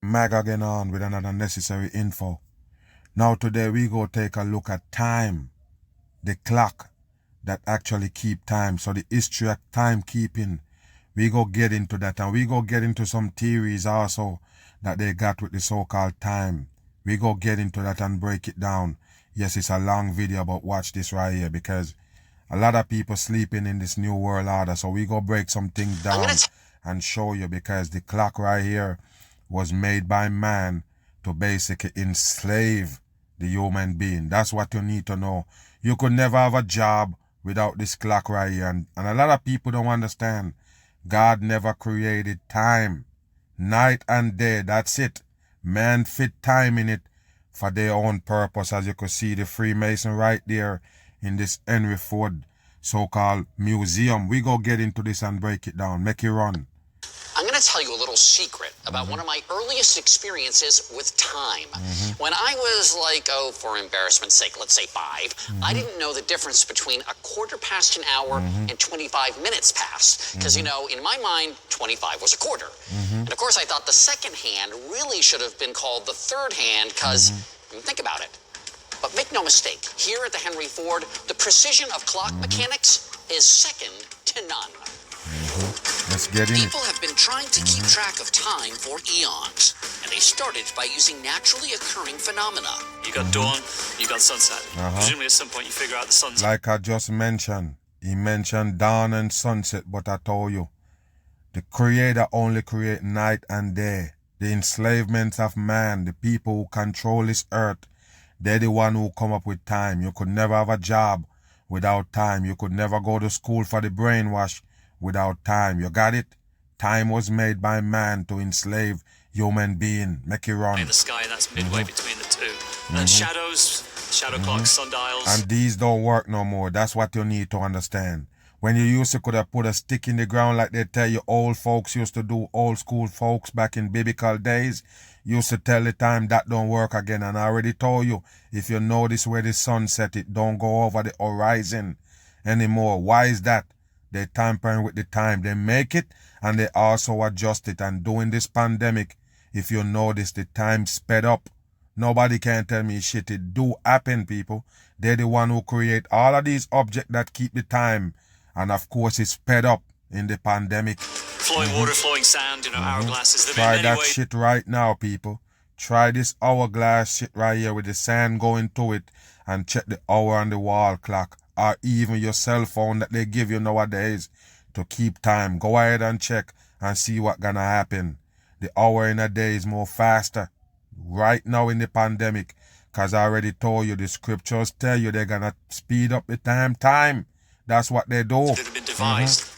Mag again on with another necessary info. Now today we go take a look at time, the clock that actually keep time. So the history of timekeeping, we go get into that, and we go get into some theories also that they got with the so-called time. We go get into that and break it down. Yes, it's a long video, but watch this right here, because a lot of people sleeping in this new world order. So we go break some things down and show you, because the clock right here was made by man to basically enslave the human being. That's what you need to know. You could never have a job without this clock right here. And a lot of people don't understand. God never created time. Night and day, that's it. Man fit time in it for their own purpose. As you can see, the Freemason right there in this Henry Ford so-called museum. We go get into this and break it down. Make it run. I'm going to tell you a little secret about one of my earliest experiences with time. When I was like, for embarrassment's sake, let's say 5, I didn't know the difference between a quarter past an hour and 25 minutes past. Because, you know, in my mind, 25 was a quarter. And of course, I thought the second hand really should have been called the third hand, because, think about it. But make no mistake, here at the Henry Ford, the precision of clock mechanics is second to none. Let's get in. People have been trying to keep track of time for eons, and they started by using naturally occurring phenomena. You got dawn, you got sunset. Presumably at some point you figure out the sunset. Like I just mentioned, he mentioned dawn and sunset, but I told you, the Creator only create night and day. The enslavement of man, the people who control this earth, they're the one who come up with time. You could never have a job without time. You could never go to school for the brainwash without time. You got it? Time was made by man to enslave human being. Make it run. In the sky, that's midway between the two. And then shadows, shadow clocks, sundials. And these don't work no more. That's what you need to understand. When you used to could have put a stick in the ground like they tell you old folks used to do, old school folks back in biblical days, used to tell the time that don't work again. And I already told you, if you notice where the sun set, it don't go over the horizon anymore. Why is that? They tampering with the time. They make it and they also adjust it. And during this pandemic, if you notice, the time sped up. Nobody can tell me shit. It do happen, people. They're the one who create all of these objects that keep the time. And of course, it's sped up in the pandemic. Flowing water, flowing sand, hourglasses. Try that shit right now, people. Try this hourglass shit right here with the sand going to it, and check the hour on the wall clock, or even your cell phone that they give you nowadays to keep time. Go ahead and check and see what's gonna happen. The hour in a day is more faster right now in the pandemic, because I already told you, the scriptures tell you they're gonna speed up the time. That's what they do. That have been devised.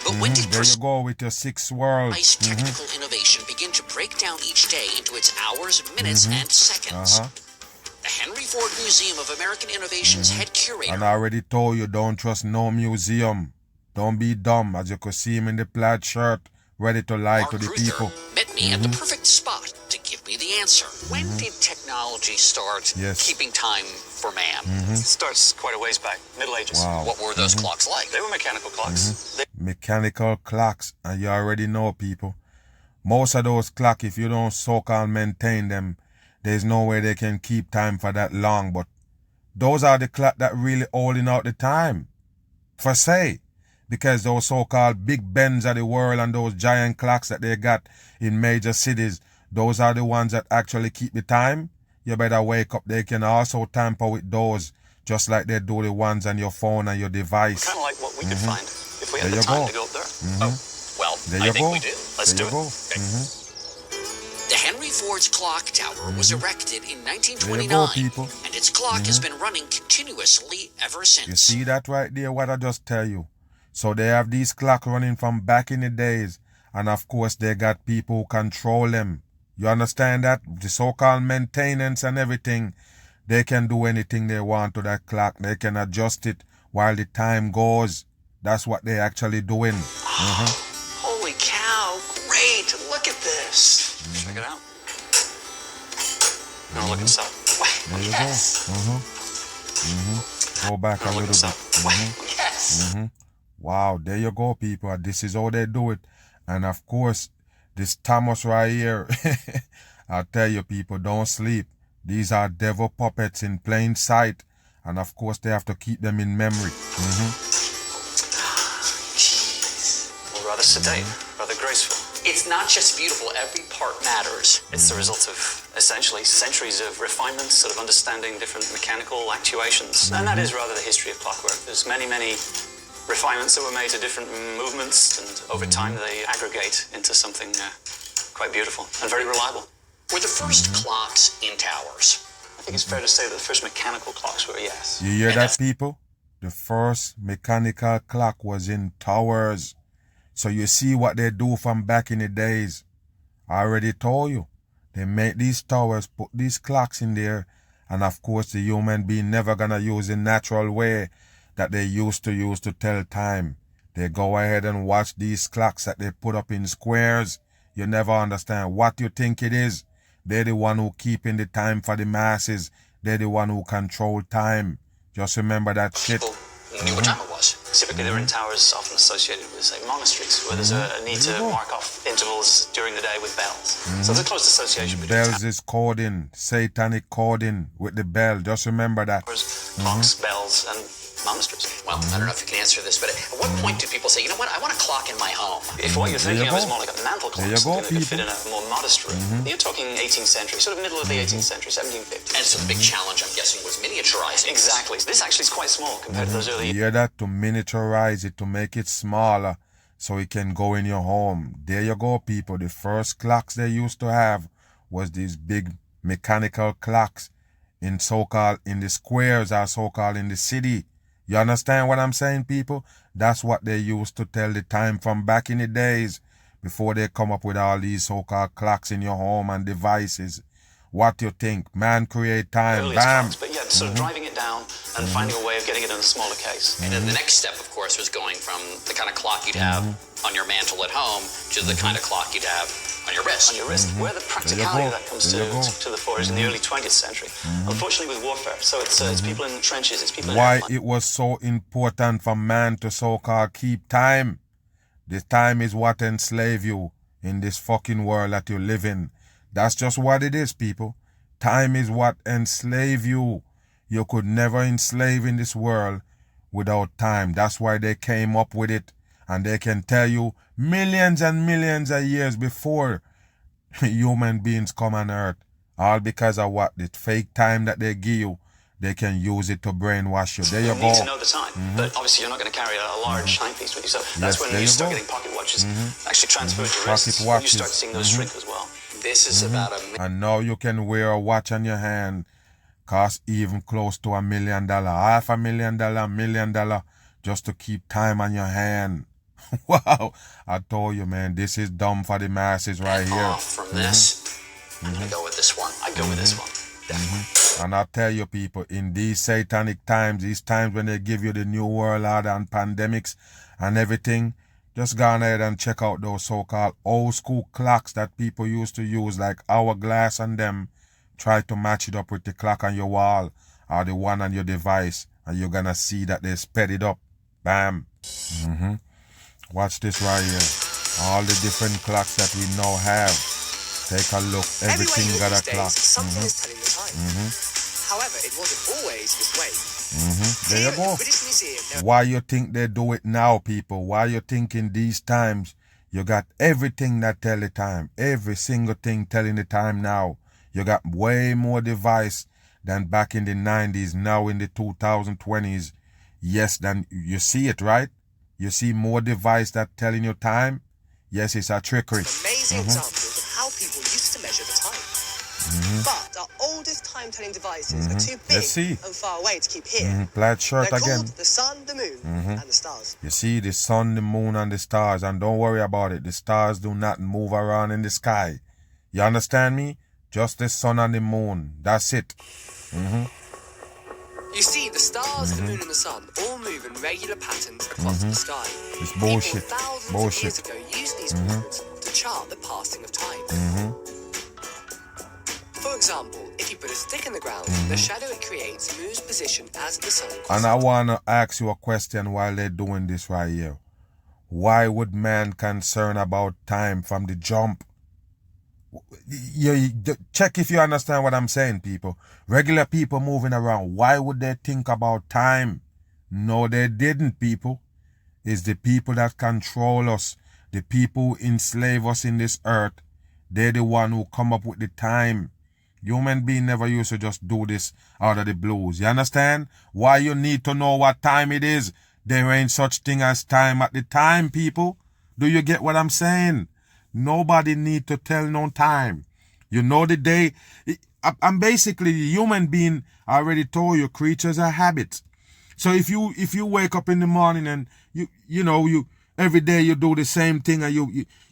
But when did There you go with your 6 world. technical innovation begin to break down each day into its hours, minutes, and seconds? The Henry Ford Museum of American Innovation's head curator. And I already told you, don't trust no museum. Don't be dumb, as you could see him in the plaid shirt, ready to lie Mark to the Ruther people. met me at the perfect spot to give me the answer. When did technology start keeping time for man? It starts quite a ways back, Middle Ages. Wow. What were those clocks like? They were mechanical clocks. Mechanical clocks, and you already know, people. Most of those clocks, if you don't so-called maintain them, there's no way they can keep time for that long. But those are the clocks that really holding out the time, for say. Because those so-called Big Bens of the world and those giant clocks that they got in major cities, those are the ones that actually keep the time. You better wake up. They can also tamper with those, just like they do the ones on your phone and your device. Kind of like what we could find if we had There the you time go. to go up there. Well, There I you think go. we do. Let's There do you it. go. The Henry Ford's clock tower was erected in There you 1929, go, people. and its clock has been running continuously ever since. You see that right there, what I just tell you? So they have these clocks running from back in the days, and of course they got people who control them. You understand that? The so-called maintenance and everything, they can do anything they want to that clock. They can adjust it while the time goes. That's what they actually doing. Holy cow, great, look at this. Check it out. Now look inside. There you Yes. go. Go back a Now look little inside. bit. Yes. Wow, there you go, people. This is how they do it. And of course, This Thomas right here, I tell you people, don't sleep. These are devil puppets in plain sight. And of course, they have to keep them in memory. Or rather sedate, rather graceful. It's not just beautiful, every part matters. It's the result of essentially centuries of refinement, sort of understanding different mechanical actuations. And that is rather the history of clockwork. There's many, many refinements that were made to different movements, and over time they aggregate into something quite beautiful and very reliable. Were the first clocks in towers? I think it's fair to say that the first mechanical clocks were, yes. You hear that, people? The first mechanical clock was in towers. So you see what they do from back in the days. I already told you. They make these towers, put these clocks in there, and of course the human being never gonna use the natural way that they used to use to tell time. They go ahead and watch these clocks that they put up in squares. You never understand what you think it is. They're the one who keeping the time for the masses. They're the one who control time. Just remember that shit. People knew what time it was. Typically, they're in towers often associated with, say, monasteries, where there's a need to mark off intervals during the day with bells. So there's a close association between Bells is coding, satanic coding with the bell. Just remember that. towers, clocks, bells, and monasteries. Well, I don't know if you can answer this, but at what point do people say, you know what, I want a clock in my home? If what you're There you thinking of is go. more like a mantle clock, There you go, something that could fit in people. a more modest room, you're talking 18th century, sort of middle of the 18th century, 1750. And so the big challenge, I'm guessing, was miniaturizing. Exactly. This actually is quite small compared to those early. You hear that? To miniaturize it, to make it smaller so it can go in your home. There you go, people. The first clocks they used to have was these big mechanical clocks in so-called, in the squares or so-called in the city. You understand what I'm saying, people? That's what they used to tell the time from back in the days before they come up with all these so-called clocks in your home and devices. What you think? Man create time. Earliest Bam. clocks, but yeah, sort of driving it down and finding a way of getting it in a smaller case. And then the next step, of course, was going from the kind of clock you'd have on your mantle at home to the kind of clock you'd have on your wrist. On your wrist, where the practicality of that comes There you go. to the fore is in the early 20th century. Unfortunately, with warfare, so it's people in the trenches, it's people in Why airplanes. it was so important for man to so-called keep time. The time is what enslave you in this fucking world that you live in. That's just what it is, people. Time is what enslave you. You could never enslave in this world without time. That's why they came up with it. And they can tell you millions and millions of years before human beings come on earth. All because of what? The fake time that they give you. They can use it to brainwash you. There you You need to go. know the time, but obviously you're not going to carry a large timepiece with you. So that's Yes, when there you you start go. getting pocket watches actually transferred to Pocket wrists. watches. You start seeing those shrink as well. This is about a And now you can wear a watch on your hand. Cost even close to $1 million, $500,000, $1 million, just to keep time on your hand. Wow. I told you, man, this is dumb for the masses right here. off from this. I'm going to go with this one. I'd go with this one. Definitely. And I tell you, people, in these satanic times, these times when they give you the new world order and pandemics and everything, just go on ahead and check out those so-called old school clocks that people used to use, like hourglass and them. Try to match it up with the clock on your wall or the one on your device, and you're gonna see that they sped it up. Bam. Watch this right here. All the different clocks that we now have. Take a look. Everything Everywhere you got look a these clock. days, something is telling the time. However, it wasn't always this way. There Here you at go. the British Museum, there Why you think they do it now, people? Why you think in these times you got everything that tell the time? Every single thing telling the time now. You got way more device than back in the 90s, now in the 2020s. Yes, then you see it, right? You see more device that telling you time? Yes, it's a trickery. amazing examples of how people used to measure the time. But our oldest time-telling devices are too big Let's see. and far away to keep here. Plaid shirt They're again. called the sun, the moon, and the stars. You see the sun, the moon, and the stars, and don't worry about it. The stars do not move around in the sky. You understand me? Just the sun and the moon. That's it. You see, the stars, the moon, and the sun all move in regular patterns across the sky. It's bullshit. People thousands Bullshit. of years ago used these patterns to chart the passing of time. For example, if you put a stick in the ground, the shadow it creates moves position as the sun crosses. And I want to ask you a question while they're doing this right here. Why would man concern about time from the jump? Check if you understand what I'm saying, people. Regular people moving around, why would they think about time? No, they didn't, people. It's the people that control us, the people who enslave us in this earth. They're the one who come up with the time. Human being never used to just do this out of the blues. You understand? Why you need to know what time it is? There ain't such thing as time at the time, people. Do you get what I'm saying? Nobody need to tell no time. You know the day. I'm basically a human being. I already told you, creatures are habits. So if you wake up in the morning and you every day you do the same thing and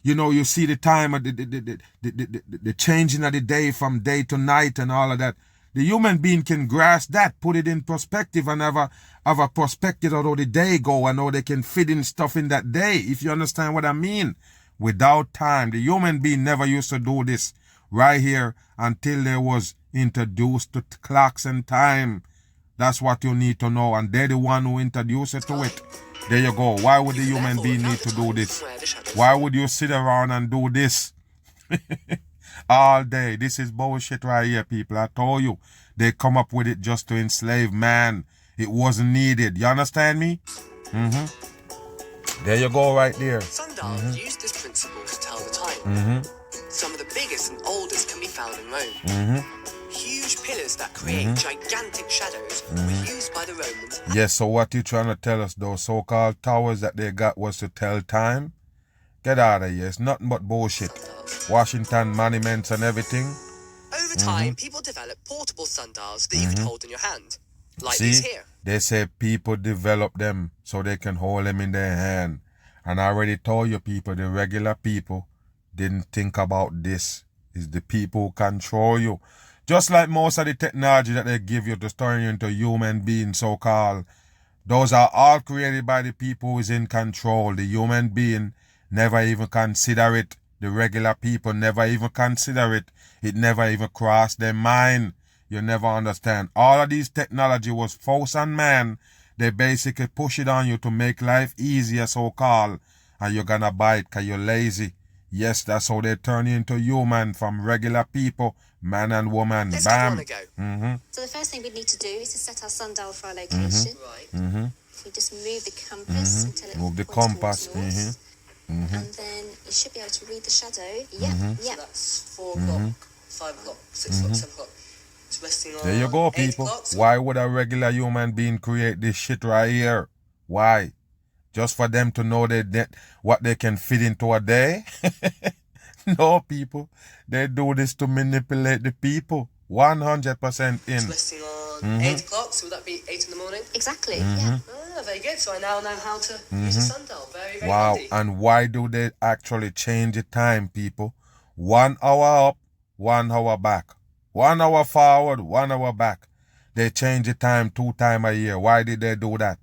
you see the time of the changing of the day from day to night and all of that. The human being can grasp that, put it in perspective and have a perspective of how the day go and how they can fit in stuff in that day, if you understand what I mean. Without time, the human being never used to do this right here until they was introduced to clocks and time. That's what you need to know, and they're the one who introduced it to it. There you go. Why would the human being need to do this? Why would you sit around and do this all day? This is bullshit right here, people. I told you. They come up with it just to enslave man. It wasn't needed. You understand me? There you go right there. Sundials used this principle to tell the time. Some of the biggest and oldest can be found in Rome. Huge pillars that create gigantic shadows were used by the Romans. Yes, so what you trying to tell us, those so-called towers that they got was to tell time? Get out of here. It's nothing but bullshit. Washington monuments and everything. Over time, people developed portable sundials that you could hold in your hand. Like See, these here. they say people develop them so they can hold them in their hand. And I already told you people, the regular people didn't think about this. It's the people who control you. Just like most of the technology that they give you to turn you into human beings, so-called, those are all created by the people who is in control. The human being never even consider it. The regular people never even consider it. It never even crossed their mind. You never understand. All of these technology was forced on man. They basically push it on you to make life easier, so-called, and you're gonna buy it because you're lazy. Yes, that's how they turn you into human, from regular people, man and woman. Let's Bam. give one a go. So the first thing we'd need to do is to set our sundial for our location. Right. If we just move the compass until it Move the points compass. towards north, and then you should be able to read the shadow. So that's 4 o'clock, 5 o'clock, 6 o'clock, 7 o'clock. It's resting on There you go, 8 people. o'clock. So Why would a regular human being create this shit right here? Why? Just for them to know what they can fit into a day? No, people. They do this to manipulate the people. 100% it's in. resting on 8 o'clock, so would that be 8 in the morning? Exactly. Yeah. Ah, very good. So I now know how to use a sundial. Very, very Wow. handy. And why do they actually change the time, people? 1 hour up, 1 hour back. 1 hour forward, 1 hour back. They change the time 2 times a year. Why did they do that?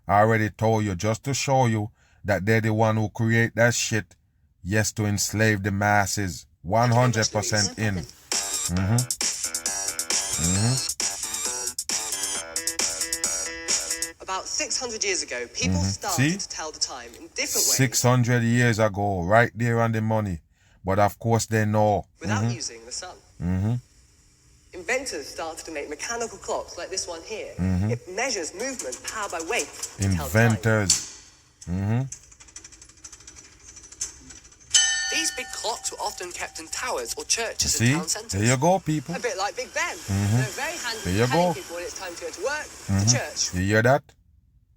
I already told you, just to show you that they're the one who create that shit. Yes, to enslave the masses. 100% in. About 600 years ago, people started See? to tell the time in different ways 600 years ago, right there on the money. But of course they know. without using the sun. Inventors started to make mechanical clocks like this one here. It measures movement powered by weight. to tell the time. Inventors. These big clocks were often kept in towers or churches See? in town centres. There you go, people. A bit like Big Ben. They're very handy There you for telling go. people when it's time to go to work, to church. You hear that?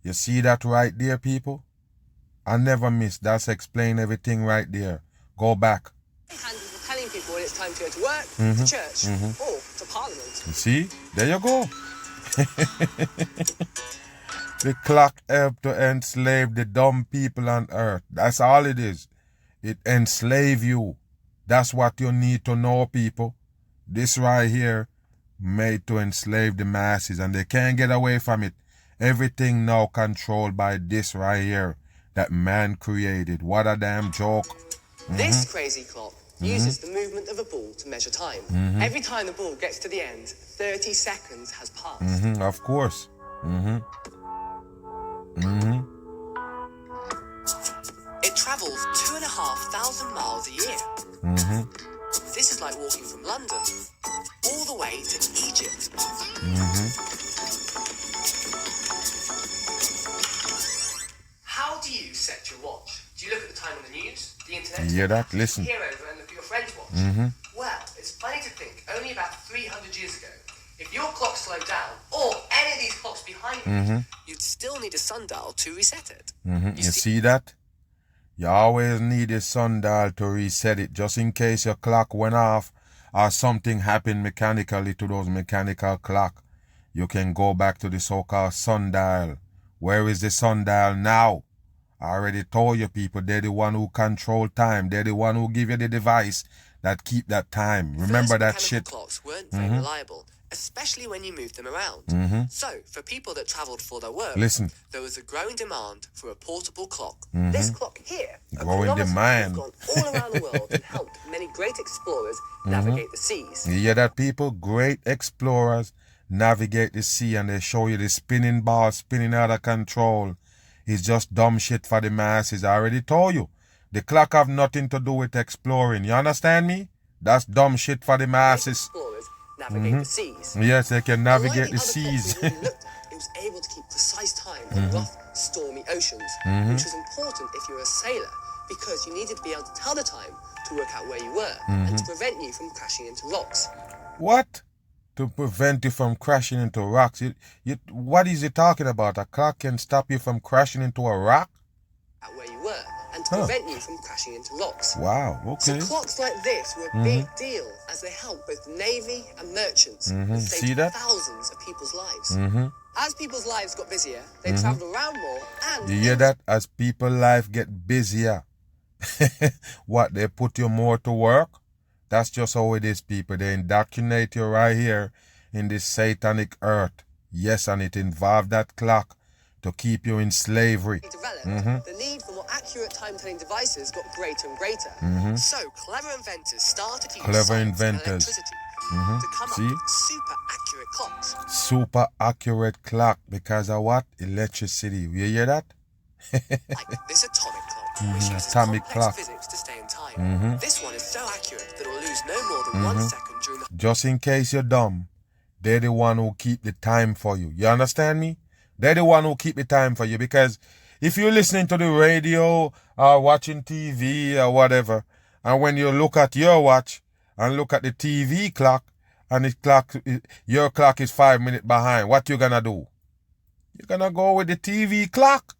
You see that right there, people? I never miss. That's explain everything right there. Go back. Very handy for telling people when it's time to go to work, to church, or to Parliament. You see? There you go. The clock helped to enslave the dumb people on earth. That's all it is. It enslave you. That's what you need to know, people. This right here made to enslave the masses, and they can't get away from it. Everything now controlled by this right here that man created. What a damn joke. This crazy clock uses the movement of a ball to measure time. Every time the ball gets to the end, 30 seconds has passed. Of course. It travels 2,500 miles a year. This London, all the way to Egypt. How do you set your watch? Do you look at the time on the news, the internet? You hear that? Listen. Peer over and look at your friend's watch. Well, it's funny to think, only about 300 years ago, if your clock slowed down, or any of these clocks behind you, you'd still need a sundial to reset it. You see that? You always need a sundial to reset it, just in case your clock went off or something happened mechanically to those mechanical clock. You can go back to the so-called sundial. Where is the sundial now? I already told you people, they're the one who control time. They're the one who give you the device that keep that time. Remember that First shit. mechanical clocks weren't very reliable, especially when you moved them around. So, for people that travelled for their work, Listen. there was a growing demand for a portable clock. This clock here, a Growing chronometer, demand. has gone all around the world and helped many great explorers navigate the seas. You hear that, people? Great explorers navigate the sea and they show you the spinning ball spinning out of control. It's just dumb shit for the masses. I already told you. The clock have nothing to do with exploring. You understand me? That's dumb shit for the Great masses. explorers navigate the seas. Yes, they can Unlike navigate the other seas. clocks we already looked at, it was able to keep precise time in rough, stormy oceans, which was important if you were a sailor, because you needed to be able to tell the time to work out where you were and to prevent you from crashing into rocks. What? To prevent you from crashing into rocks. What is he talking about? A clock can stop you from crashing into a rock? At where you were and to prevent you from crashing into rocks. Wow, So okay. clocks like this were a big deal as they helped both the Navy and merchants and See saved that? thousands of people's lives. As people's lives got busier, they travelled around more and You hear that? As people life get busier. What, they put you more to work? That's just how it is, people. They indoctrinate you right here in this satanic earth. Yes, and it involved that clock to keep you in slavery. developed, the need for more accurate time-telling devices got greater and greater. So clever inventors started to use Clever science and inventors. electricity to come See? up with super accurate clocks. Super accurate clock because of what? Electricity. You hear that? Like this atomic clock, which uses atomic complex clock. physics to stay in time. This one is so accurate that it will lose no more than 1 second during the Just in case you're dumb, they're the one who keep the time for you. You understand me? They're the one who keep the time for you, because if you're listening to the radio or watching TV or whatever, and when you look at your watch and look at the TV clock and your clock is 5 minutes behind, what you gonna do? You're gonna go with the TV clock.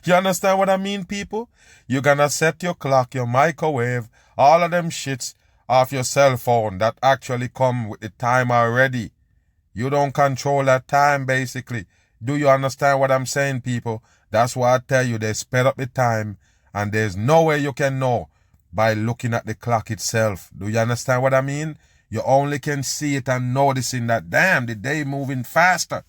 You understand what I mean, people? You're gonna set your clock, your microwave, all of them shits off your cell phone that actually come with the time already. You don't control that time, basically. Do you understand what I'm saying, people? That's why I tell you, they sped up the time, and there's no way you can know by looking at the clock itself. Do you understand what I mean? You only can see it and noticing that, damn, the day moving faster.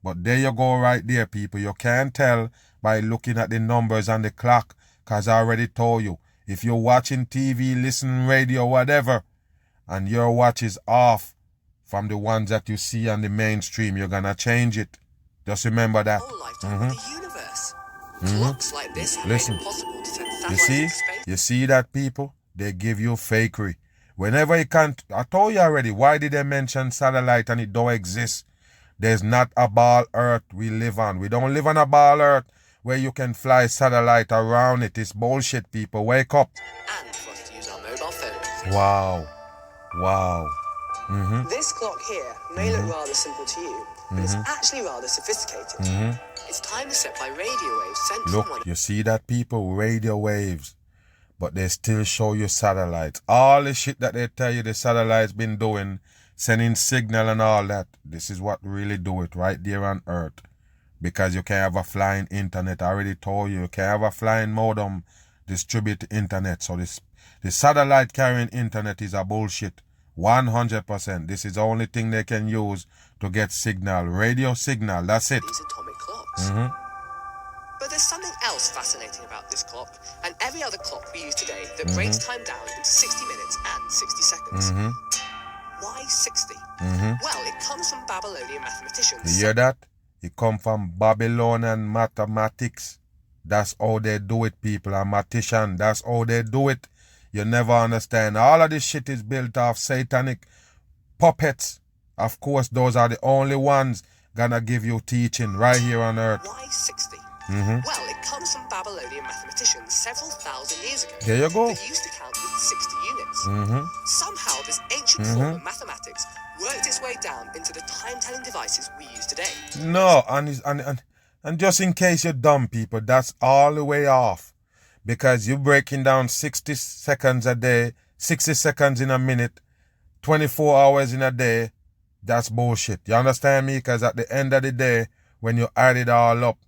But there you go right there, people. You can't tell by looking at the numbers on the clock, because I already told you, if you're watching TV, listening radio, whatever, and your watch is off from the ones that you see on the mainstream, you're gonna change it. Just remember that. whole lifetime of the universe. Clocks like this have Listen. made it possible to send You satellites see? into space. You see that, people? They give you fakery. Whenever you can't, I told you already, why did they mention satellite and it don't exist? There's not a ball earth we live on. We don't live on a ball earth where you can fly satellite around it. It's bullshit, people. Wake up. And for us to use our mobile phones. Wow. Wow. This clock here may look rather simple to you, but it's actually rather sophisticated. Its time is set by radio waves sent from one Look, you see that, people? Radio waves. But they still show you satellites. All the shit that they tell you the satellites been doing, sending signal and all that, this is what really do it right there on Earth. Because you can have a flying internet. I already told you can have a flying modem distribute the internet. So the satellite carrying internet is a bullshit. 100%. This is the only thing they can use to get signal. Radio signal. That's it. these atomic clocks. But there's something else fascinating about this clock and every other clock we use today that breaks time down into 60 minutes and 60 seconds. Why 60? Well, it comes from Babylonian mathematicians. You hear that? It come from Babylonian mathematics. That's how they do it, people. A mathematician, that's how they do it. You never understand. All of this shit is built off satanic puppets. Of course, those are the only ones gonna give you teaching right here on earth. Why 60? Well, it comes from Babylonian mathematicians several thousand years ago. There you go. They used to count with 60 units. Somehow, this ancient form of mathematics worked its way down into the time-telling devices we use today. No, and just in case you're dumb, people, that's all the way off. Because you're breaking down 60 seconds a day, 60 seconds in a minute, 24 hours in a day. That's bullshit. You understand me? Because at the end of the day, when you add it all up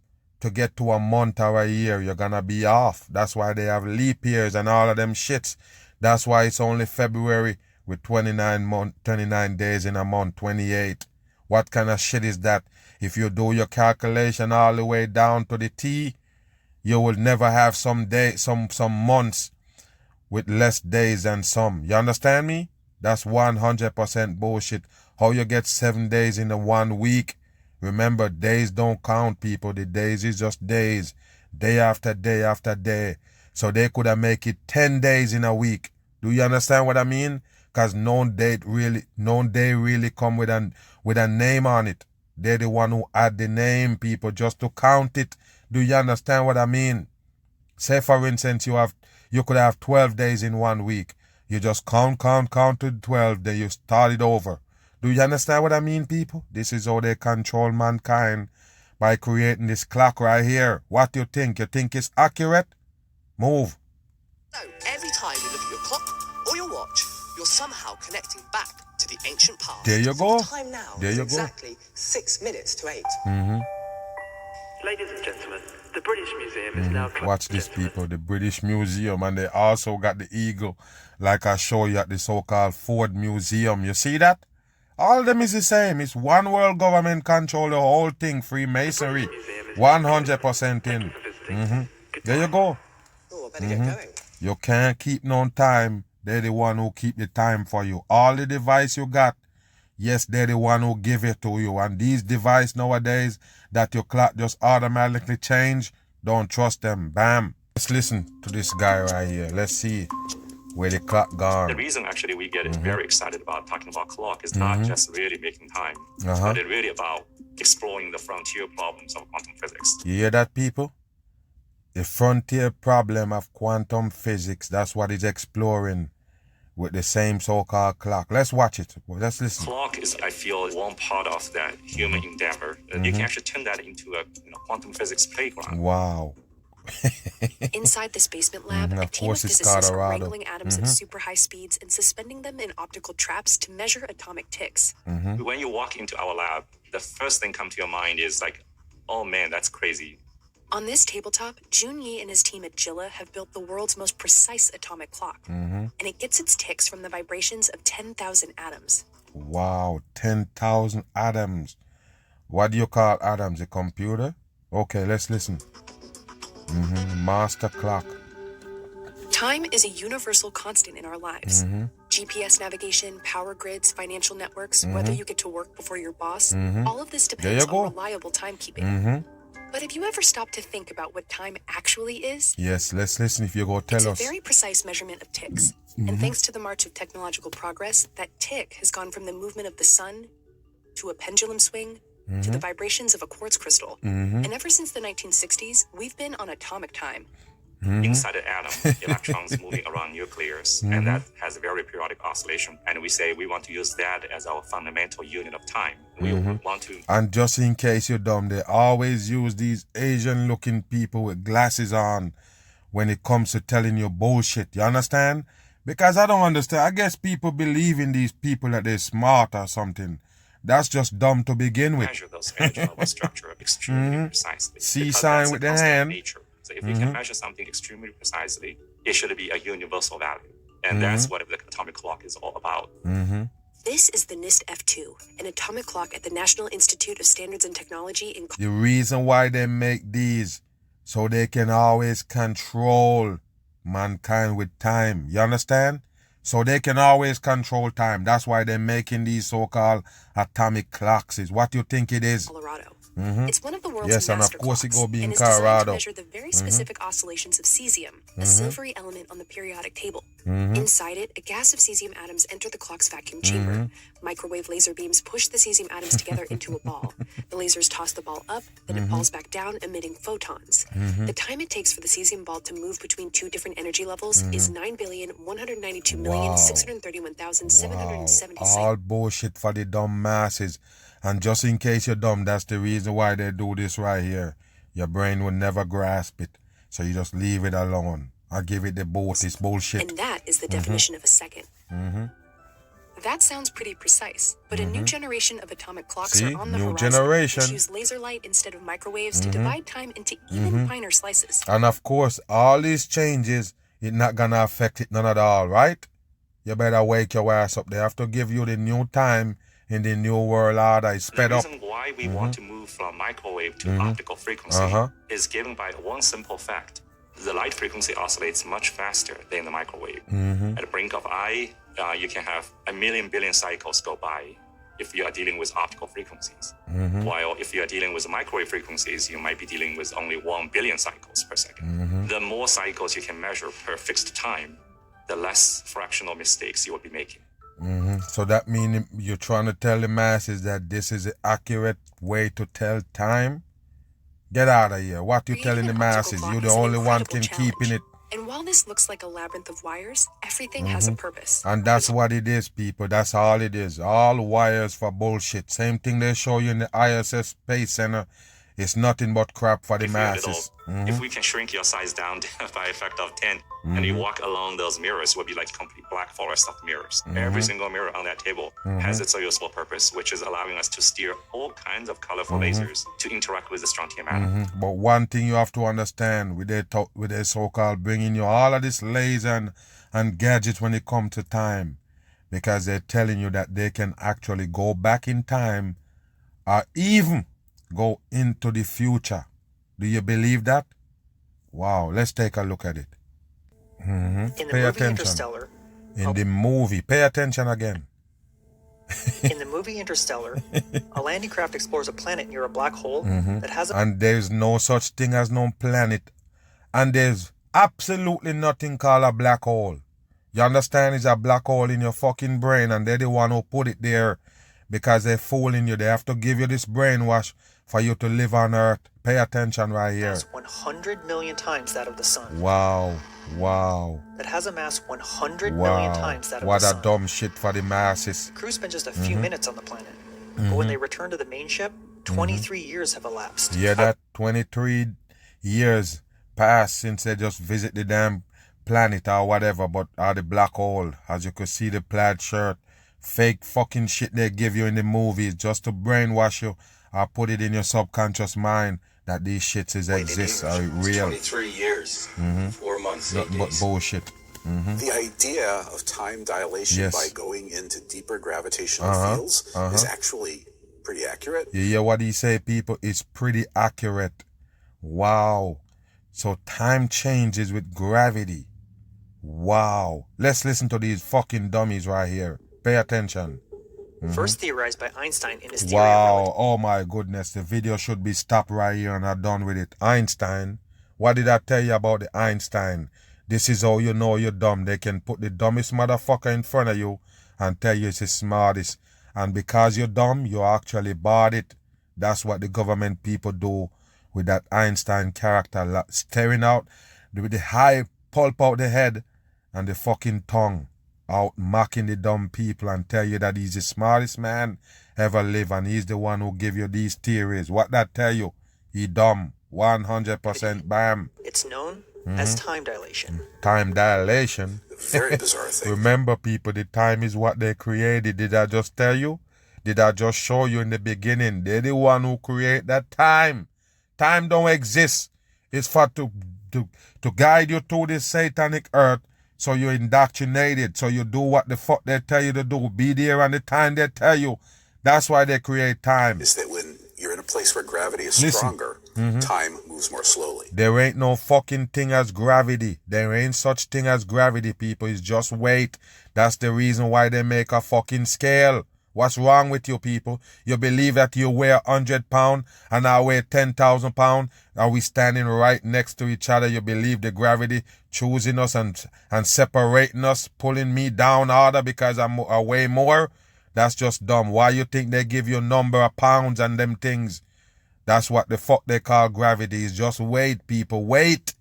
to get to a month or a year, you're gonna be off. That's why they have leap years and all of them shits. That's why it's only February with 29 days in a month, 28. What kind of shit is that? If you do your calculation all the way down to the T, you will never have some months with less days than some. You understand me? That's 100% bullshit. How you get 7 days in a 1 week? Remember, days don't count, people. The days is just days. Day after day after day. So they could have make it 10 days in a week. Do you understand what I mean? Because no day really come with a name on it. They're the one who add the name, people, just to count it. Do you understand what I mean? Say, for instance, you could have 12 days in 1 week. You just count to 12, then you start it over. Do you understand what I mean, people? This is how they control mankind by creating this clock right here. What do you think? You think it's accurate? Move. So, every time you look at your clock or your watch, you're somehow connecting back to the ancient past. There you go. Time now There is you go. exactly 6 minutes to 8. Ladies and gentlemen, the British Museum is now closed. Watch this, people. The British Museum, and they also got the eagle, like I show you at the so-called Ford Museum. You see that? All of them is the same. It's one world government control the whole thing. Freemasonry, 100% in. There you go. Oh, I better get going. You can't keep no time. They're the one who keep the time for you. All the device you got, yes, they're the one who give it to you. And these devices nowadays that your clock just automatically change, don't trust them. Bam. Let's listen to this guy right here. Let's see where the clock gone. The reason actually we get very excited about talking about clock is not just really making time, but it's really about exploring the frontier problems of quantum physics. You hear that, people? The frontier problem of quantum physics, that's what it's exploring with the same so-called clock. Let's watch it. Let's listen. Clock is, I feel, one part of that human endeavor. You can actually turn that into a quantum physics playground. Wow. Inside this basement lab, a Of team of course it's physicists are Colorado. wrangling atoms at super high speeds and suspending them in optical traps to measure atomic ticks. When you walk into our lab, the first thing come to your mind is like, oh man, that's crazy. On this tabletop, Jun Yi and his team at Jilla have built the world's most precise atomic clock. And it gets its ticks from the vibrations of 10,000 atoms. Wow, 10,000 atoms. What do you call atoms? A computer? Okay, let's listen. Master clock. Time is a universal constant in our lives. GPS navigation, power grids, financial networks, whether you get to work before your boss, all of this depends go. on reliable timekeeping. But have you ever stopped to think about what time actually is? Yes, let's listen if you go tell It's us. a very precise measurement of ticks. And thanks to the march of technological progress, that tick has gone from the movement of the sun to a pendulum swing to the vibrations of a quartz crystal. And ever since the 1960s, we've been on atomic time. Inside the atom, electrons moving around nucleus, and that has a very periodic oscillation. And we say we want to use that as our fundamental unit of time. We want to. And just in case you're dumb, they always use these Asian-looking people with glasses on when it comes to telling you bullshit. You understand? Because I don't understand. I guess people believe in these people that they're smart or something. That's just dumb to begin with. Measure those energy level structure extremely precisely. C because sign that's with a the constant hand. nature. So if we can measure something extremely precisely, it should be a universal value. And that's what the atomic clock is all about. This is the NIST F2, an atomic clock at the National Institute of Standards and Technology in The reason why they make these, so they can always control mankind with time. You understand? So they can always control time. That's why they're making these so-called atomic clocks. Is what you think it is? Colorado. It's one of the world's Yes, and of master course it clocks go be in and is designed to Colorado. measure the very specific oscillations of cesium, a silvery element on the periodic table. Inside it, a gas of cesium atoms enter the clock's vacuum chamber. Microwave laser beams push the cesium atoms together into a ball. The lasers toss the ball up, then it falls back down, emitting photons. The time it takes for the cesium ball to move between two different energy levels is 9,192,631,776. All bullshit for the dumb masses. And just in case you're dumb, that's the reason why they do this right here. Your brain will never grasp it. So you just leave it alone. I give it the boat. It's bullshit. And that is the definition of a second. That sounds pretty precise, but a new generation of atomic clocks See? are on the New horizon, generation. which use laser light instead of microwaves to divide time into even finer slices. And of course, all these changes, it's not gonna affect it none at all, right? You better wake your ass up. They have to give you the new time in the new world order. It's sped The up. reason why we want to move from microwave to optical frequency is given by one simple fact. The light frequency oscillates much faster than the microwave. At the blink of eye, you can have a million billion cycles go by if you are dealing with optical frequencies. While if you are dealing with microwave frequencies, you might be dealing with only 1 billion cycles per second. The more cycles you can measure per fixed time, the less fractional mistakes you will be making. So that means you're trying to tell the masses that this is the accurate way to tell time? Get out of here. What you telling the masses? You're the only one can keep in it. And while this looks like a labyrinth of wires, everything has a purpose. And that's what it is, people. That's all it is. All wires for bullshit. Same thing they show you in the ISS Space Center. It's nothing but crap for the masses. If we can shrink your size down by a factor of 10, and you walk along those mirrors, will be like a complete black forest of mirrors. Every single mirror on that table has its useful purpose, which is allowing us to steer all kinds of colorful lasers to interact with the strontium atom. But one thing you have to understand with their so-called bringing you all of this laser and gadgets when it comes to time, because they're telling you that they can actually go back in time or even go into the future. Do you believe that? Wow, let's take a look at it. In the Pay movie attention. Interstellar, In the movie, pay attention again. in the movie Interstellar, a landing craft explores a planet near a black hole that has a And there's no such thing as no planet. And there's absolutely nothing called a black hole. You understand? It's a black hole in your fucking brain, and they're the one who put it there because they're fooling you. They have to give you this brainwash for you to live on Earth. Pay attention right here. mass 100 million times that of the sun. Wow. Wow. That has a mass 100 million Wow. times that of What the a sun. dumb shit for the masses. The crew spent just a few minutes on the planet, but when they return to the main ship, 23 years have elapsed. Yeah, that 23 years passed since they just visit the damn planet or whatever, but or the black hole. As you could see, the plaid shirt, fake fucking shit they give you in the movies just to brainwash you or put it in your subconscious mind that these shits exist are real. 23 years, 4 months, 8 Nothing but days. bullshit. The idea of time dilation Yes. by going into deeper gravitational fields is actually pretty accurate. You hear what he say, people? It's pretty accurate. Wow. So time changes with gravity. Wow. Let's listen to these fucking dummies right here. Pay attention. First theorized by Einstein in his theory of Wow. relativity. Oh my goodness. The video should be stopped right here and I'm done with it. Einstein. What did I tell you about the Einstein? This is how you know you're dumb. They can put the dumbest motherfucker in front of you and tell you it's the smartest. And because you're dumb, you actually bought it. That's what the government people do with that Einstein character. Staring out with the high pulp out the head and the fucking tongue out mocking the dumb people and tell you that he's the smartest man ever live and he's the one who give you these theories. What that tell you? He dumb. 100% bam. It's known as time dilation. Time dilation. Very bizarre thing. Remember, people, the time is what they created. Did I just tell you? Did I just show you in the beginning? They're the one who create that time. Time don't exist. It's for to guide you through this satanic earth so you're indoctrinated. So you do what the fuck they tell you to do. Be there on the time they tell you. That's why they create time. Is that when you're in a place where gravity is Listen. stronger, time moves more slowly. There ain't no fucking thing as gravity. There ain't such thing as gravity, people. It's just weight. That's the reason why they make a fucking scale. What's wrong with you people? You believe that you weigh 100 pounds and I weigh 10,000 pounds? Are we standing right next to each other? You believe the gravity choosing us and separating us, pulling me down harder because I weigh more? That's just dumb. Why you think they give you a number of pounds and them things? That's what the fuck they call gravity. Is just weight, people. Weight.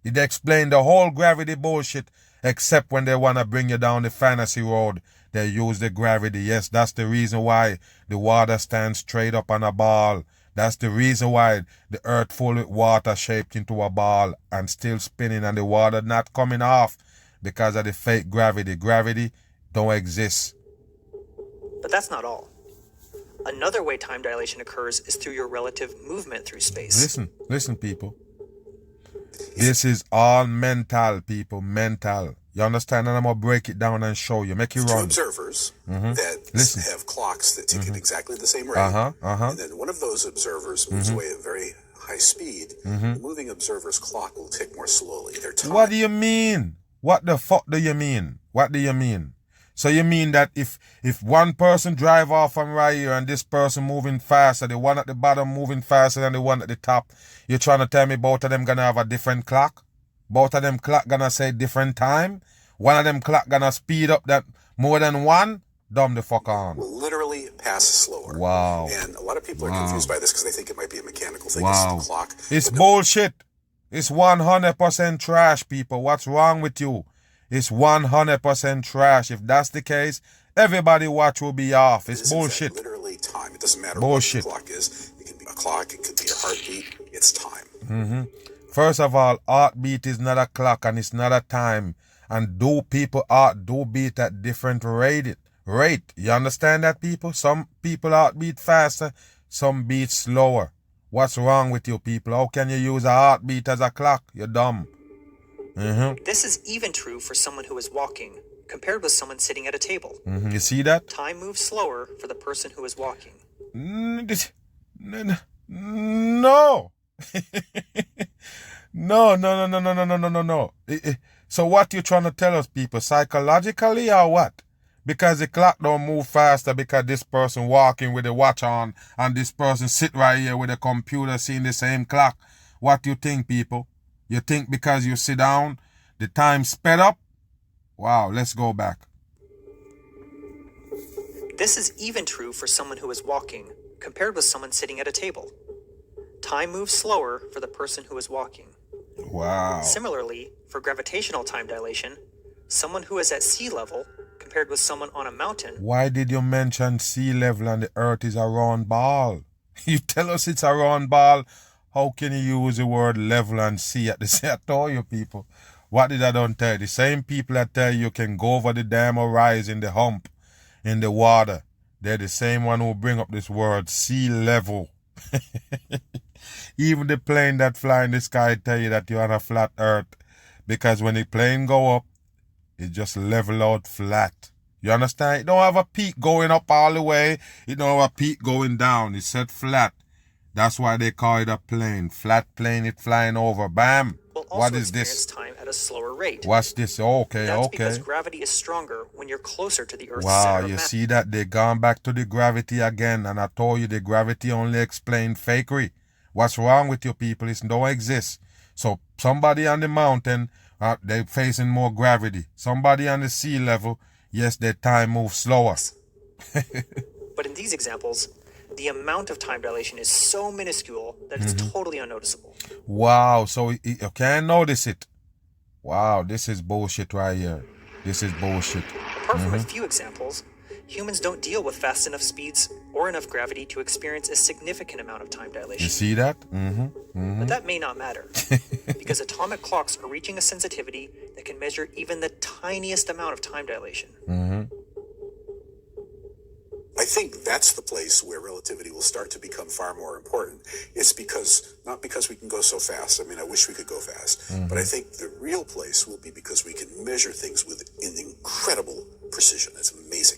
It explain the whole gravity bullshit, except when they want to bring you down the fantasy road. They use the gravity. Yes, that's the reason why the water stands straight up on a ball. That's the reason why the earth full with water shaped into a ball and still spinning and the water not coming off because of the fake gravity. Gravity don't exist. But that's not all. Another way time dilation occurs is through your relative movement through space. Listen, people. This is all mental, people. Mental. You understand? And I'm going to break it down and show you. Make you run. Two observers that have clocks that tick at exactly the same rate. And then one of those observers moves away at very high speed. The moving observer's clock will tick more slowly. Their time. What do you mean? What the fuck do you mean? What do you mean? So you mean that if one person drive off from right here and this person moving faster, the one at the bottom moving faster than the one at the top, you're trying to tell me both of them gonna have a different clock? Both of them clock gonna say different time? One of them clock gonna speed up that more than one? Dumb the fuck on. Will literally pass slower. Wow. And a lot of people are confused by this because they think it might be a mechanical thing. Wow. It's the clock. It's bullshit. It's 100% trash, people. What's wrong with you? It's 100% trash. If that's the case, everybody watch will be off. It's bullshit. Literally time. It doesn't matter bullshit. What the clock is. It can be a clock. It could be a heartbeat. It's time. First of all, heartbeat is not a clock and it's not a time. And do people do beat at different rate. You understand that, people? Some people heartbeat faster, some beat slower. What's wrong with you people? How can you use a heartbeat as a clock? You're dumb. This is even true for someone who is walking, compared with someone sitting at a table. You see that? Time moves slower for the person who is walking. No. No. So what you trying to tell us, people? Psychologically or what? Because the clock don't move faster because this person walking with a watch on and this person sit right here with a computer seeing the same clock. What do you think, people? You think because you sit down, the time sped up? Wow, let's go back. This is even true for someone who is walking, compared with someone sitting at a table. Time moves slower for the person who is walking. Wow. Similarly, for gravitational time dilation, someone who is at sea level, compared with someone on a mountain. Why did you mention sea level and the earth is a round ball? You tell us it's a round ball. How can you use the word level and sea at the same? I told you people. What did I don't tell you? The same people that tell you can go over the dam or rise in the hump in the water. They're the same one who bring up this word sea level. Even the plane that fly in the sky tell you that you're on a flat earth. Because when the plane go up, it just level out flat. You understand? It don't have a peak going up all the way. It don't have a peak going down. It's set flat. That's why they call it a plane. Flat plane, it flying over. Bam. What is this? Time at a slower rate. What's this? Okay, That's okay. because gravity is stronger when you're closer to the Earth's wow, center of you mass. see that? They gone back to the gravity again. And I told you the gravity only explain fakery. What's wrong with you people? It don't exist. So somebody on the mountain, they're facing more gravity. Somebody on the sea level, yes, their time moves slower. But in these examples, the amount of time dilation is so minuscule that it's totally unnoticeable. Wow, so you can't notice it. Wow, this is bullshit right here. This is bullshit. Apart from a few examples, humans don't deal with fast enough speeds or enough gravity to experience a significant amount of time dilation. You see that? But that may not matter, because atomic clocks are reaching a sensitivity that can measure even the tiniest amount of time dilation. I think that's the place where relativity will start to become far more important. It's because, not because we can go so fast. I mean, I wish we could go fast. But I think the real place will be because we can measure things with an incredible precision. It's amazing.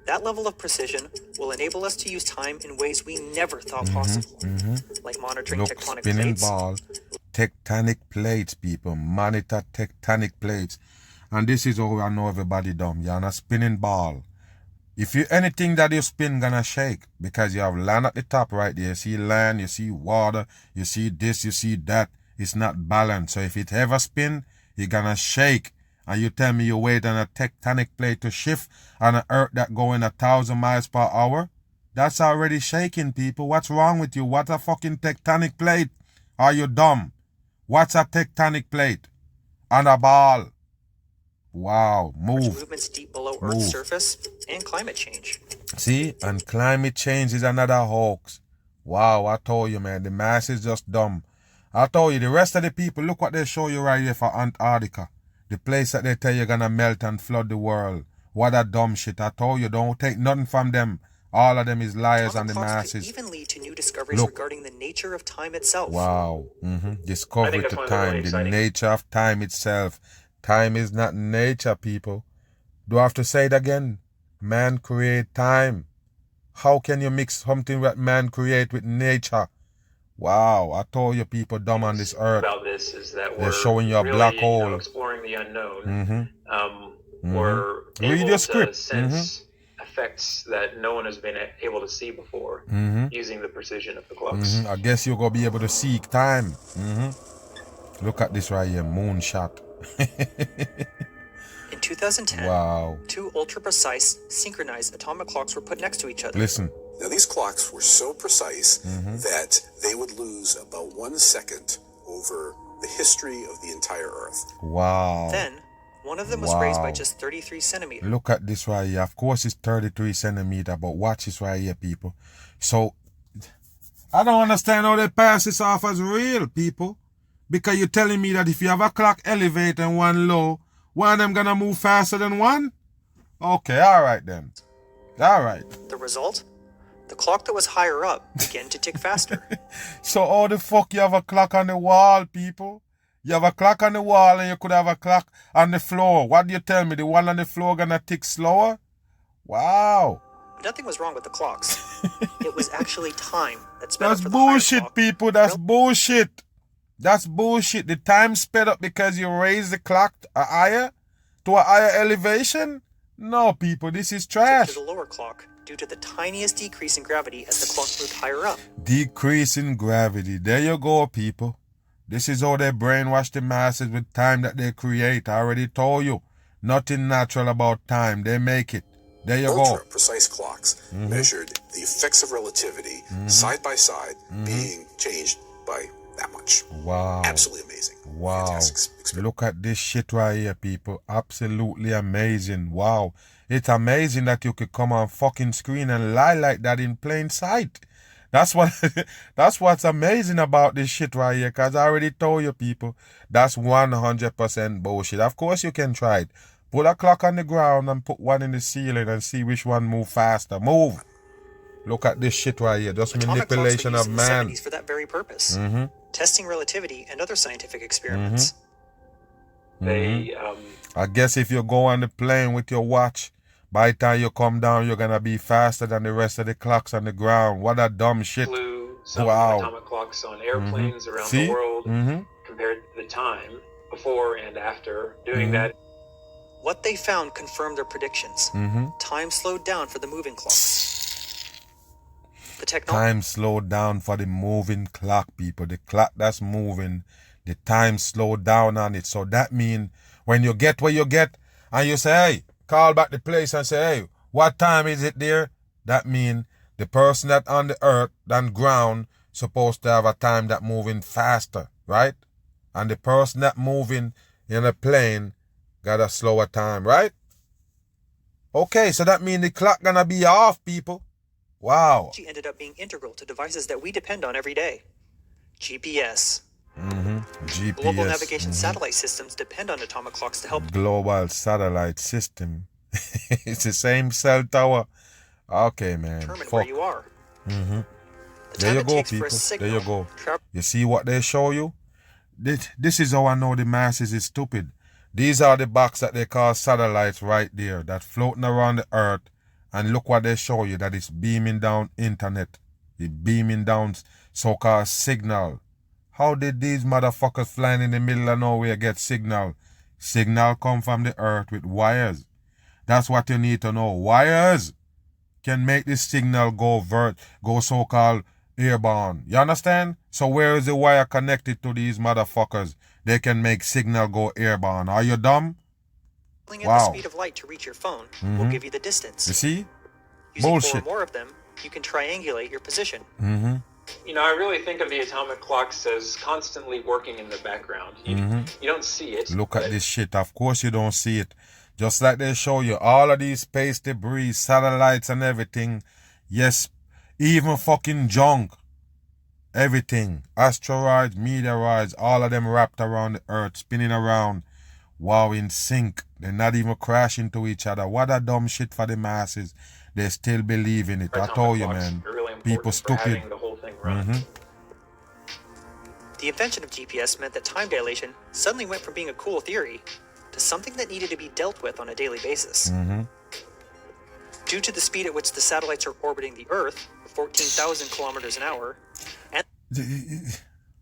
That level of precision will enable us to use time in ways we never thought possible, like monitoring Look, tectonic spinning plates. ball. Tectonic plates, people. Monitor tectonic plates. And this is how I know everybody dumb. You're on a spinning ball. If you anything that you spin gonna shake, because you have land at the top right there. You see land, you see water, you see this, you see that. It's not balanced. So if it ever spin, it's gonna shake. And you tell me you wait on a tectonic plate to shift on an earth that going 1,000 miles per hour? That's already shaking, people. What's wrong with you? What's a fucking tectonic plate? Are you dumb? What's a tectonic plate? On a ball. Wow, move. Movements deep below Earth's surface and climate change. See, and climate change is another hoax. Wow, I told you, man, the mass is just dumb. I told you, the rest of the people, look what they show you right here for Antarctica. The place that they tell you're gonna melt and flood the world. What a dumb shit. I told you, don't take nothing from them. All of them is liars and the masses. Could even lead to new discoveries regarding the nature of time itself. Wow. Discovery to time, the nature of time itself. Time is not nature, people. Do I have to say it again? Man create time. How can you mix something that man create with nature? Wow, I told you people dumb on this earth. About this is that they're showing you a black hole. Exploring the unknown. We're read able your script. to sense effects that no one has been able to see before using the precision of the clocks. I guess you're going to be able to seek time. Look at this right here, moonshot. In 2010, wow. 2 ultra-precise, synchronized atomic clocks were put next to each other. Listen. Now, these clocks were so precise that they would lose about 1 second over the history of the entire Earth. Wow. Then, one of them was raised by just 33 centimeters. Look at this right here. Of course, it's 33 centimeters, but watch this right here, people. So, I don't understand how they pass this off as real, people. Because you're telling me that if you have a clock elevate and one low, one of them gonna move faster than one? Okay, all right then. All right. The result? The clock that was higher up began to tick faster. So how the fuck you have a clock on the wall, people? You have a clock on the wall and you could have a clock on the floor. What do you tell me? The one on the floor gonna tick slower? Wow. But nothing was wrong with the clocks. It was actually time that sped up for the bullshit, clock. people. That's bullshit. That's bullshit. The time sped up because you raised the clock to a higher elevation? No, people, this is trash. To the lower clock due to the tiniest decrease in gravity as the clock moved higher up. Decrease in gravity. There you go, people. This is how they brainwash the masses with time that they create. I already told you. Nothing natural about time. They make it. There you go. Ultra-precise clocks measured the effects of relativity side by side being changed by that much. Wow. Absolutely amazing. Wow. Fantastic experience. Look at this shit right here, people. Absolutely amazing. Wow. It's amazing that you could come on fucking screen and lie like that in plain sight. That's what's amazing about this shit right here, because I already told you, people, that's 100% bullshit. Of course you can try it. Put a clock on the ground and put one in the ceiling and see which one move faster. Move. Look at this shit right here. Just manipulation of man. For that very purpose. Testing relativity and other scientific experiments. I guess if you go on the plane with your watch, by the time you come down, you're going to be faster than the rest of the clocks on the ground. What a dumb shit. Flew some wow. atomic clocks on airplanes around the world, compared the time before and after doing that. What they found confirmed their predictions. Time slowed down for the moving clocks. The time slowed down for the moving clock, people. The clock that's moving, the time slowed down on it. So that means when you get where you get and you say, hey, call back the place and say, hey, what time is it there? That means the person that on the earth than ground supposed to have a time that moving faster, right? And the person that moving in a plane got a slower time, right? Okay, so that means the clock gonna be off, people. Wow. She ended up being integral to devices that we depend on every day. GPS. GPS. Global navigation satellite systems depend on atomic clocks to help. Global satellite system. It's the same cell tower. Okay, man. Determine where you are. There you go, people. There you go. You see what they show you? This is how I know the masses is stupid. These are the box that they call satellites right there that floating around the earth. And look what they show you, that it's beaming down internet. It's beaming down so-called signal. How did these motherfuckers flying in the middle of nowhere get signal? Signal come from the earth with wires. That's what you need to know. Wires. can make this signal go so-called airborne. You understand? So where is the wire connected to these motherfuckers? They can make signal go airborne. Are you dumb? At the speed of light to reach your phone will give you the distance. You see? Using Bullshit. 4 or more of them, you can triangulate your position. You know, I really think of the atomic clocks as constantly working in the background. You don't see it. Look at this shit. Of course you don't see it. Just like they show you all of these space debris, satellites and everything. Yes, even fucking junk. Everything. Asteroids, meteoroids, all of them wrapped around the earth, spinning around. Wow, in sync. They're not even crashing to each other. What a dumb shit for the masses. They still believe in it. I told you, man. People stupid. The invention of GPS meant that time dilation suddenly went from being a cool theory to something that needed to be dealt with on a daily basis. Due to the speed at which the satellites are orbiting the Earth, 14,000 kilometers an hour, and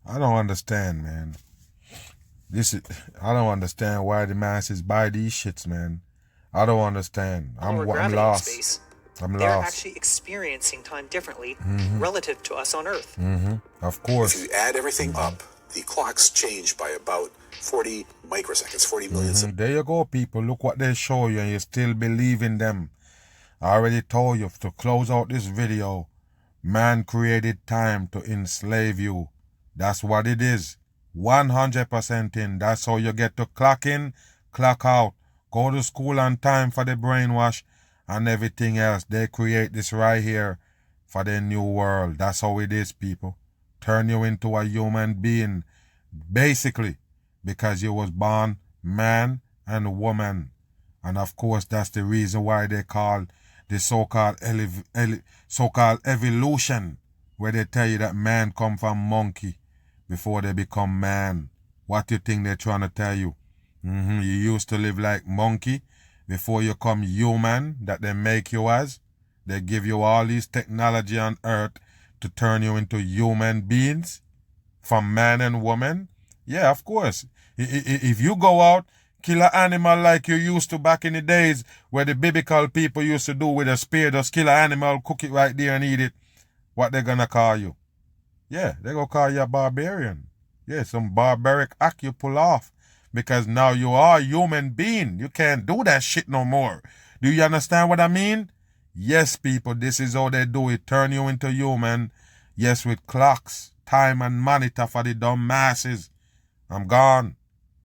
I don't understand, man. I don't understand why the masses buy these shits, man. I don't understand. I'm lost. Space, I'm they're lost. actually experiencing time differently relative to us on Earth. Of course. If you add everything up, the clocks change by about 40 microseconds, 40 million seconds. There you go, people. Look what they show you and you still believe in them. I already told you to close out this video. Man created time to enslave you. That's what it is. 100% in. That's how you get to clock in, clock out. Go to school on time for the brainwash and everything else. They create this right here for the new world. That's how it is, people. Turn you into a human being. Basically, because you was born man and woman. And of course, that's the reason why they call the so-called evolution, where they tell you that man come from monkey before they become man. What do you think they're trying to tell you? You used to live like monkey before you come human that they make you as. They give you all these technology on earth to turn you into human beings from man and woman. Yeah, of course. If you go out, kill an animal like you used to back in the days where the biblical people used to do with a spear, just kill an animal, cook it right there and eat it, what they gonna call you? Yeah, they gonna call you a barbarian. Yeah, some barbaric act you pull off because now you are a human being. You can't do that shit no more. Do you understand what I mean? Yes, people, this is how they do it. Turn you into human. Yes, with clocks, time and monitor for the dumb masses. I'm gone.